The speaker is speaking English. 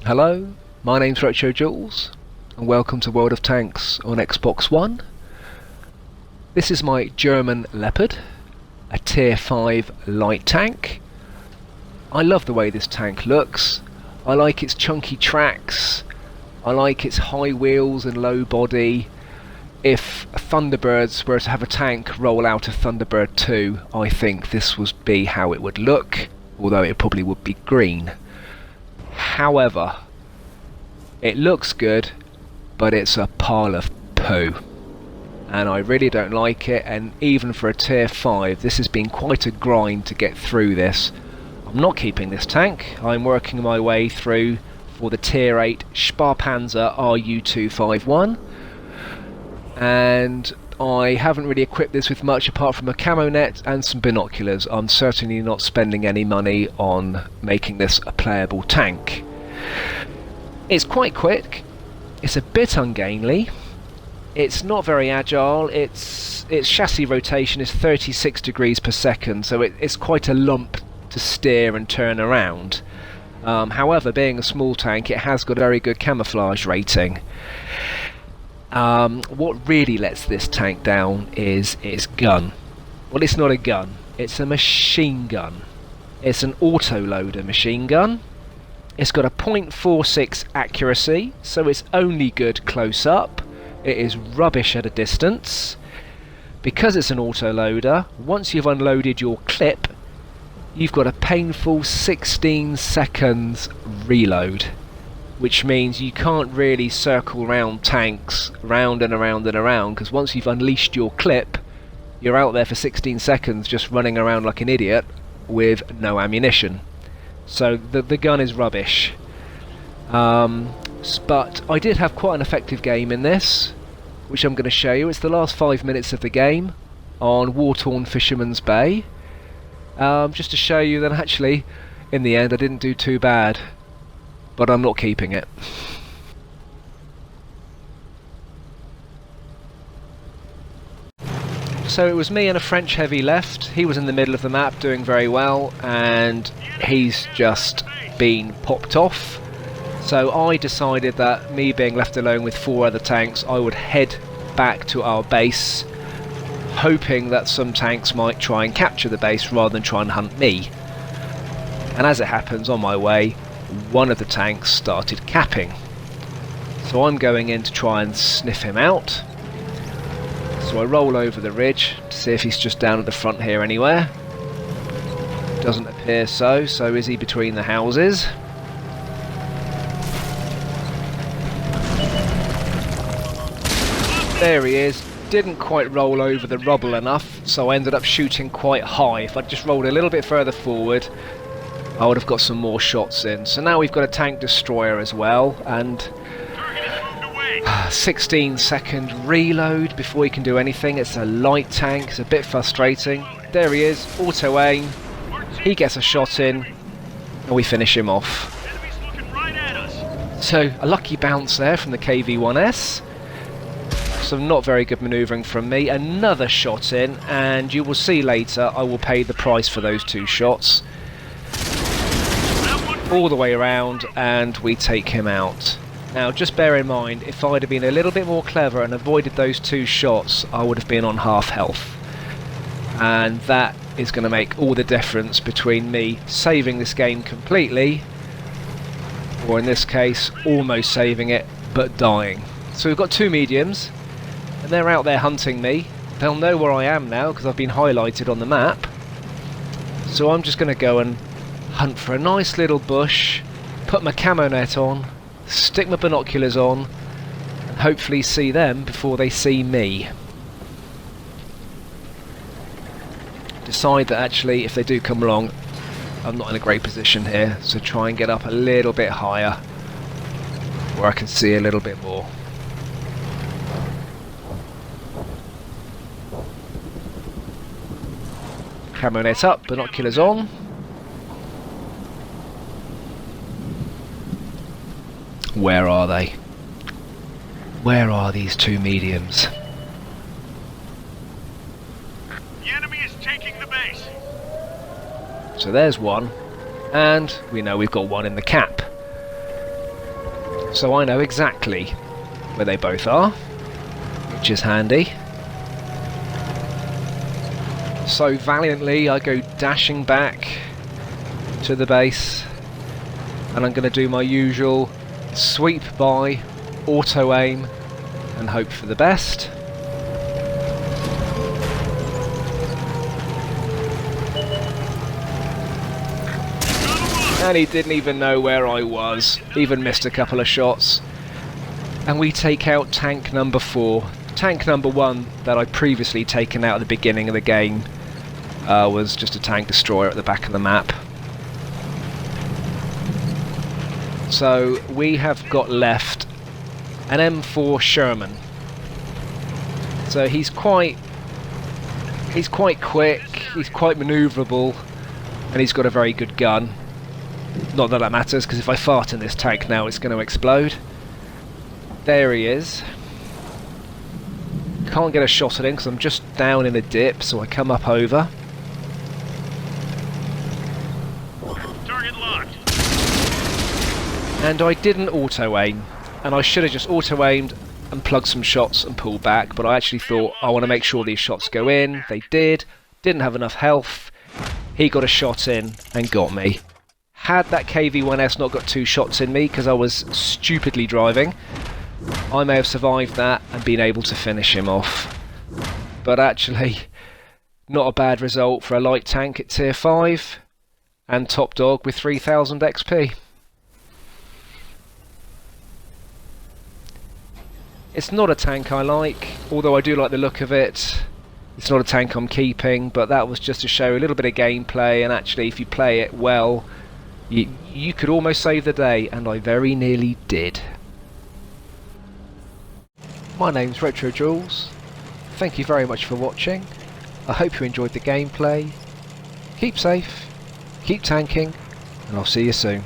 Hello, my name's RetroJules, and welcome to World of Tanks on Xbox One. This is my German Leopard, a Tier 5 light tank. I love the way this tank looks. I like its chunky tracks, I like its high wheels and low body. If Thunderbirds were to have a tank roll out of Thunderbird 2, I think this would be how it would look, although it probably would be green. However, it looks good, but it's a pile of poo. And I really don't like it, and even for a Tier 5, this has been quite a grind to get through this. I'm not keeping this tank. I'm working my way through for the Tier 8 Sparpanzer RU251. And I haven't really equipped this with much apart from a camo net and some binoculars. I'm certainly not spending any money on making this a playable tank. It's quite quick, it's a bit ungainly, it's not very agile, its chassis rotation is 36 degrees per second, so it's quite a lump to steer and turn around. However, being a small tank, it has got a very good camouflage rating. What really lets this tank down is its gun. Well, it's not a gun, it's a machine gun. It's an autoloader machine gun. It's got a .46 accuracy, so it's only good close up. It is rubbish at a distance. Because it's an autoloader, once you've unloaded your clip, you've got a painful 16 seconds reload, which means you can't really circle round tanks round and around and around, because once you've unleashed your clip, you're out there for 16 seconds just running around like an idiot with no ammunition. So the gun is rubbish. But I did have quite an effective game in this, which I'm going to show you. It's the last 5 minutes of the game on war-torn Fisherman's Bay. Just to show you that actually, in the end, I didn't do too bad. But I'm not keeping it. So it was me and a French heavy left. He was in the middle of the map doing very well, and he's just been popped off. So I decided that, me being left alone with 4 other tanks, I would head back to our base, hoping that some tanks might try and capture the base rather than try and hunt me. And as it happens, on my way, one of the tanks started capping. So I'm going in to try and sniff him out. So I roll over the ridge to see if he's just down at the front here anywhere. Doesn't appear so, so is he between the houses? There he is. Didn't quite roll over the rubble enough, so I ended up shooting quite high. If I'd just rolled a little bit further forward, I would have got some more shots in. So now we've got a tank destroyer as well, and 16-second reload before you can do anything. It's a light tank, it's a bit frustrating. There he is, auto aim, he gets a shot in, and we finish him off. So a lucky bounce there from the KV-1S. Some not very good manoeuvring from me. Another shot in, and you will see later I will pay the price for those 2 shots. All the way around, and we take him out. Now just bear in mind, if I'd have been a little bit more clever and avoided those 2 shots, I would have been on half health. And that is going to make all the difference between me saving this game completely, or in this case, almost saving it, but dying. So we've got 2 mediums, and they're out there hunting me. They'll know where I am now, because I've been highlighted on the map. So I'm just going to go and hunt for a nice little bush, put my camo net on, stick my binoculars on, and hopefully see them before they see me. Decide that actually, if they do come along, I'm not in a great position here, so try and get up a little bit higher where I can see a little bit more. Camo net up, binoculars on. Where are they? Where are these 2 mediums? The enemy is taking the base. So there's one, and we know we've got one in the cap. so I know exactly where they both are, which is handy. So valiantly I go dashing back to the base, and I'm going to do my usual sweep by, auto aim and hope for the best. And he didn't even know where I was, even missed a couple of shots. And we take out tank number 4. Tank number 1 that I'd previously taken out at the beginning of the game was just a tank destroyer at the back of the map. So we have got left an M4 Sherman. So he's quite quick, he's quite manoeuvrable, and he's got a very good gun. Not that that matters, because if I fart in this tank now it's going to explode. There he is. Can't get a shot at him because I'm just down in a dip, so I come up over. Target locked. And I didn't auto-aim, and I should have just auto-aimed and plugged some shots and pulled back, but I actually thought I want to make sure these shots go in. They did. Didn't have enough health. He got a shot in and got me. Had that KV-1S not got 2 shots in me because I was stupidly driving, I may have survived that and been able to finish him off. But actually, not a bad result for a light tank at tier 5 and top dog with 3000 XP. It's not a tank I like, although I do like the look of it. It's not a tank I'm keeping, but that was just to show a little bit of gameplay, and actually if you play it well, you could almost save the day, and I very nearly did. My name's RetroJules. Thank you very much for watching. I hope you enjoyed the gameplay. Keep safe, keep tanking, and I'll see you soon.